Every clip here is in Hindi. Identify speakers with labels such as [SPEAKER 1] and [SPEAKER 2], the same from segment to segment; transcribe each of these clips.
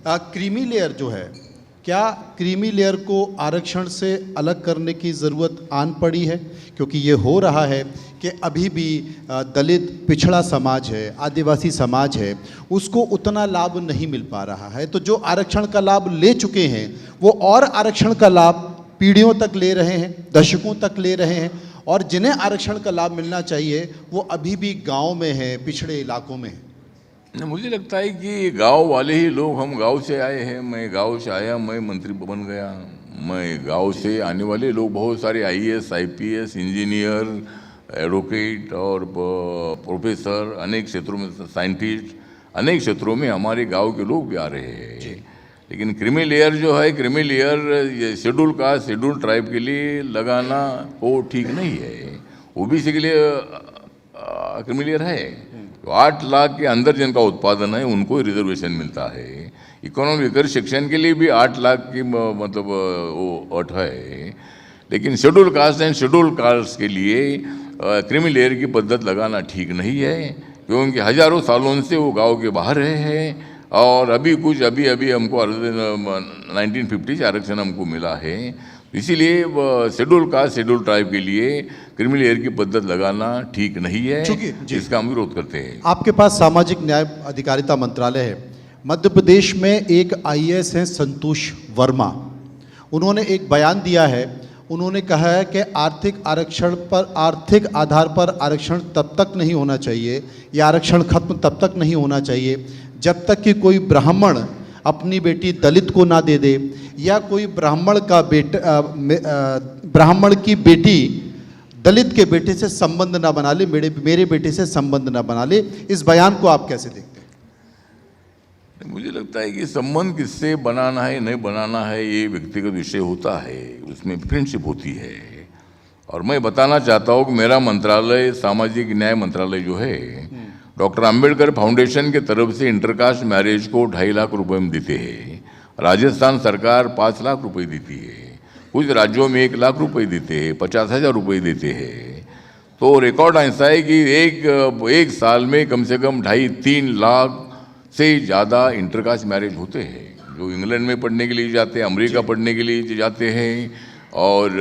[SPEAKER 1] क्रीमी लेयर जो है, क्या क्रीमी लेयर को आरक्षण से अलग करने की ज़रूरत आन पड़ी है? क्योंकि ये हो रहा है कि अभी भी दलित पिछड़ा समाज है, आदिवासी समाज है, उसको उतना लाभ नहीं मिल पा रहा है। तो जो आरक्षण का लाभ ले चुके हैं वो और आरक्षण का लाभ पीढ़ियों तक ले रहे हैं, दशकों तक ले रहे हैं, और जिन्हें आरक्षण का लाभ मिलना चाहिए वो अभी भी गाँव में है, पिछड़े इलाकों में है।
[SPEAKER 2] मुझे लगता है कि गांव वाले ही लोग, हम गांव से आए हैं, मैं गांव से आया, मैं मंत्री बन गया, मैं गांव से आने वाले लोग बहुत सारे आईएएस, आईपीएस, इंजीनियर, एडवोकेट और प्रोफेसर, अनेक क्षेत्रों में साइंटिस्ट, अनेक क्षेत्रों में हमारे गांव के लोग भी आ रहे हैं। लेकिन क्रीमी लेयर जो है, creamy layer schedule caste, schedule tribe के लिए लगाना वो ठीक नहीं है। ओबीसी के लिए क्रीमी लेयर है, तो 8 लाख के अंदर जिनका उत्पादन है उनको रिजर्वेशन मिलता है। इकोनॉमिक वीकर सेक्शन के लिए भी 8 लाख की मतलब वो अट है। लेकिन schedule caste and schedule caste के लिए क्रीमी लेयर की पद्धत लगाना ठीक नहीं है, क्योंकि हजारों सालों से वो गांव के बाहर रहे हैं और अभी हमको 1950 आरक्षण हमको मिला है। इसीलिए शेड्यूल कास्ट, शेड्यूल ट्राइब के लिए क्रीमी लेयर की पद्धत लगाना ठीक नहीं है, इसका हम विरोध करते हैं।
[SPEAKER 1] आपके पास सामाजिक न्याय अधिकारिता मंत्रालय है। मध्य प्रदेश में एक आईएएस हैं संतोष वर्मा, उन्होंने एक बयान दिया है। उन्होंने कहा है कि आर्थिक आरक्षण पर, आर्थिक आधार पर आरक्षण तब तक नहीं होना चाहिए, या आरक्षण खत्म तब तक नहीं होना चाहिए जब तक कि कोई ब्राह्मण अपनी बेटी दलित को ना दे दे, या कोई ब्राह्मण का बेटा ब्राह्मण की बेटी दलित के बेटे से संबंध ना बना ले, मेरे बेटे से संबंध ना बना ले। इस बयान को आप कैसे देखते हैं?
[SPEAKER 2] मुझे लगता है कि संबंध किससे बनाना है, नहीं बनाना है, ये व्यक्तिगत विषय होता है, उसमें फ्रेंडशिप होती है। और मैं बताना चाहता हूँ कि मेरा मंत्रालय, सामाजिक न्याय मंत्रालय जो है, डॉक्टर अंबेडकर फाउंडेशन के तरफ से इंटरकास्ट मैरिज को 2.5 लाख रुपए में देते हैं। राजस्थान सरकार 5 लाख रुपए देती है, कुछ राज्यों में 1 लाख रुपए देते हैं, 50,000 रुपए देते हैं। तो रिकॉर्ड ऐसा है कि एक साल में कम से कम 2.5-3 लाख से ज़्यादा इंटरकास्ट मैरिज होते हैं, जो इंग्लैंड में पढ़ने के लिए जाते हैं, अमेरिका पढ़ने के लिए जाते हैं और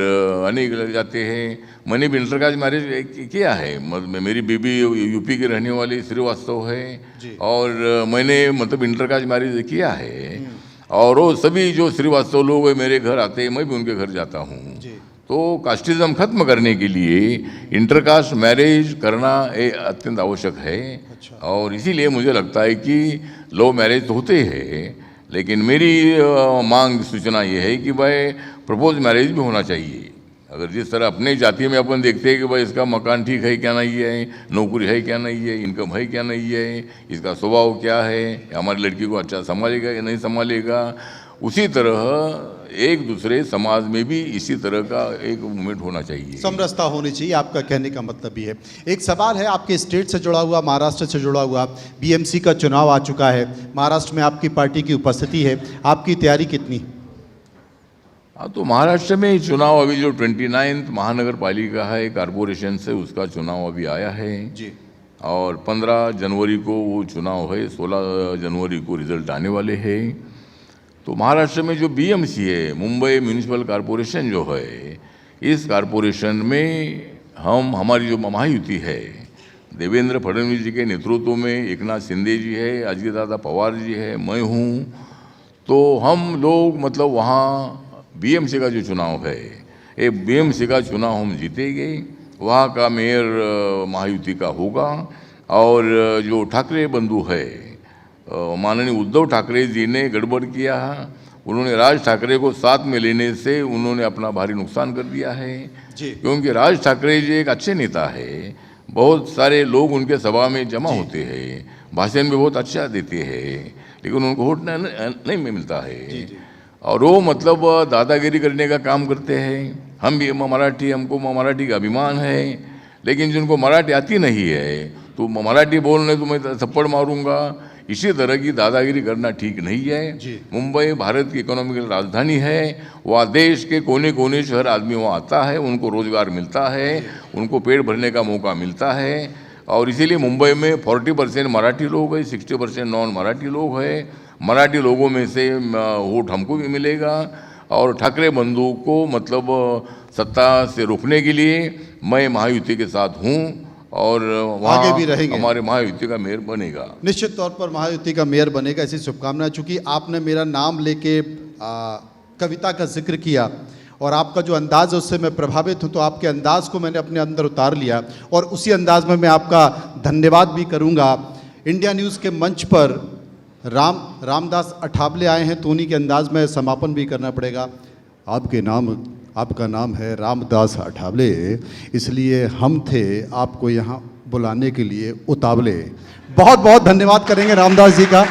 [SPEAKER 2] अनेक जाते हैं। मैंने भी इंटरकास्ट मैरिज किया है। मेरी बीबी यूपी की रहने वाली श्रीवास्तव है और मैंने मतलब इंटरकास्ट मैरिज किया है। और वो सभी जो श्रीवास्तव लोग मेरे घर आते हैं, मैं भी उनके घर जाता हूँ। तो कास्टिज्म खत्म करने के लिए इंटरकास्ट मैरिज करना अत्यंत आवश्यक है। और इसीलिए मुझे लगता है कि लव मैरिज तो होते हैं, लेकिन मेरी मांग सूचना ये है कि भाई प्रपोज मैरिज भी होना चाहिए। अगर जिस तरह अपने जाति में अपन देखते हैं कि भाई इसका मकान ठीक है क्या नहीं है, नौकरी है क्या नहीं है, इनकम है क्या नहीं है, इसका स्वभाव क्या है, हमारी लड़की को अच्छा संभालेगा या नहीं संभालेगा, उसी तरह एक दूसरे समाज में भी इसी तरह का एक मूवमेंट होना चाहिए,
[SPEAKER 1] समरसता होनी चाहिए। आपका कहने का मतलब भी है। एक सवाल है आपके स्टेट से जुड़ा हुआ, महाराष्ट्र से जुड़ा हुआ। बीएमसी का चुनाव आ चुका है, महाराष्ट्र में आपकी पार्टी की उपस्थिति है, आपकी तैयारी कितनी?
[SPEAKER 2] हाँ, तो महाराष्ट्र में चुनाव अभी जो 29 महानगर पालिका है कारपोरेशन से, उसका चुनाव अभी आया है जी। और 15 जनवरी को वो चुनाव है, 16 जनवरी को रिजल्ट आने वाले हैं। तो महाराष्ट्र में जो बीएमसी है, मुंबई म्यूनिसिपल कॉरपोरेशन जो है, इस कॉरपोरेशन में हमारी जो महायुति है, देवेंद्र फडणवीस जी के नेतृत्व में एकनाथ शिंदे जी है, अजित दादा पवार जी है, मैं हूँ। तो हम लोग मतलब वहाँ बीएमसी का जो चुनाव है, ये बीएमसी का चुनाव हम जीतेंगे। वहाँ का मेयर महायुति का होगा। और जो ठाकरे बंधु है, माननीय उद्धव ठाकरे जी ने गड़बड़ किया, उन्होंने राज ठाकरे को साथ में लेने से उन्होंने अपना भारी नुकसान कर दिया है जी। क्योंकि राज ठाकरे जी एक अच्छे नेता है, बहुत सारे लोग उनके सभा में जमा होते हैं, भाषण भी बहुत अच्छा देते हैं, लेकिन उनको वोट नहीं मिलता है। और वो मतलब दादागिरी करने का काम करते हैं। हम भी मराठी, हमको मराठी का अभिमान है, लेकिन जिनको मराठी आती नहीं है तो मराठी बोलने तो मैं थप्पड़ मारूंगा, इसी तरह की दादागिरी करना ठीक नहीं है। मुंबई भारत की इकोनॉमिकल राजधानी है, वहाँ देश के कोने कोने से हर आदमी वहाँ आता है, उनको रोजगार मिलता है, उनको पेट भरने का मौका मिलता है। और इसीलिए मुंबई में 40% मराठी लोग हैं, 60% नॉन मराठी लोग हैं। मराठी लोगों में से वोट हमको भी मिलेगा और ठाकरे बंधु को मतलब सत्ता से रोकने के लिए मैं महायुति के साथ हूँ और वहाँ
[SPEAKER 1] आगे भी रहेंगे।
[SPEAKER 2] हमारे महायुति का मेयर बनेगा।
[SPEAKER 1] निश्चित तौर पर महायुति का मेयर बनेगा, ऐसी शुभकामनाएं। चूंकि आपने मेरा नाम लेके कविता का जिक्र किया और आपका जो अंदाज़ है उससे मैं प्रभावित हूं, तो आपके अंदाज़ को मैंने अपने अंदर उतार लिया और उसी अंदाज में मैं आपका धन्यवाद भी करूंगा। इंडिया न्यूज़ के मंच पर रामदास अठावले आए हैं तो उन्हीं के अंदाज में समापन भी करना पड़ेगा। आपका नाम है रामदास अठावले, इसलिए हम थे आपको यहाँ बुलाने के लिए उतावले। बहुत बहुत धन्यवाद करेंगे रामदास जी का,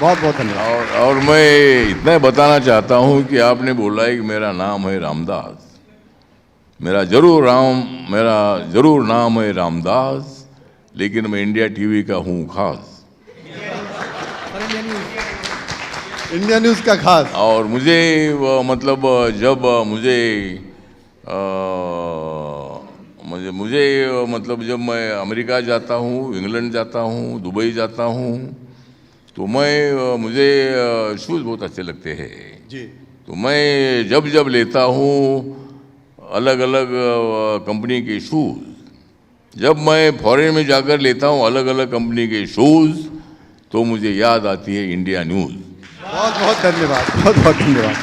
[SPEAKER 1] बहुत बहुत धन्यवाद।
[SPEAKER 2] और मैं इतना बताना चाहता हूँ कि आपने बोला है कि मेरा नाम है रामदास, मेरा जरूर नाम है रामदास, लेकिन मैं इंडिया टीवी का हूँ खास,
[SPEAKER 1] इंडिया न्यूज़ का खास।
[SPEAKER 2] और मुझे मतलब जब मतलब जब मैं अमेरिका जाता हूँ, इंग्लैंड जाता हूँ, दुबई जाता हूँ, तो मुझे शूज़ बहुत अच्छे लगते हैं
[SPEAKER 1] जी।
[SPEAKER 2] तो मैं जब लेता हूँ अलग अलग कंपनी के शूज़, जब मैं फॉरेन में जाकर लेता हूँ अलग अलग कंपनी के शूज़, तो मुझे याद आती है इंडिया न्यूज़।
[SPEAKER 1] बहुत बहुत धन्यवाद, बहुत बहुत धन्यवाद,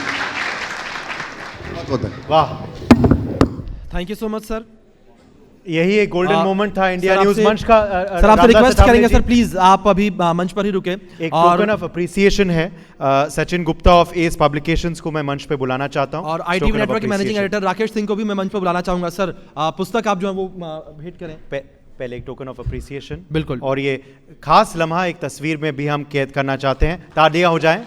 [SPEAKER 1] बहुत बहुत धन्यवाद।
[SPEAKER 3] वाह, thank you so much sir.
[SPEAKER 4] यही एक गोल्डन मोमेंट था इंडिया न्यूज मंच का।
[SPEAKER 3] सर आपसे रिक्वेस्ट करेंगे सर प्लीज आप अभी मंच पर ही रुके।
[SPEAKER 4] एक टोकन ऑफ अप्रिसिएशन है, Sachin Gupta of S publications को मैं मंच पे बुलाना चाहता हूं
[SPEAKER 3] और आईटीवी नेटवर्क के मैनेजिंग एडिटर राकेश सिंह को भी मैं मंच पर बुलाना चाहूंगा। सर पुस्तक आप जो है वो भेंट करें।
[SPEAKER 4] पहले एक टोकन ऑफ अप्रिसिएशन,
[SPEAKER 3] बिल्कुल,
[SPEAKER 4] और ये खास लम्हा एक तस्वीर में भी हम कैद करना चाहते हैं। तालियां हो जाएं।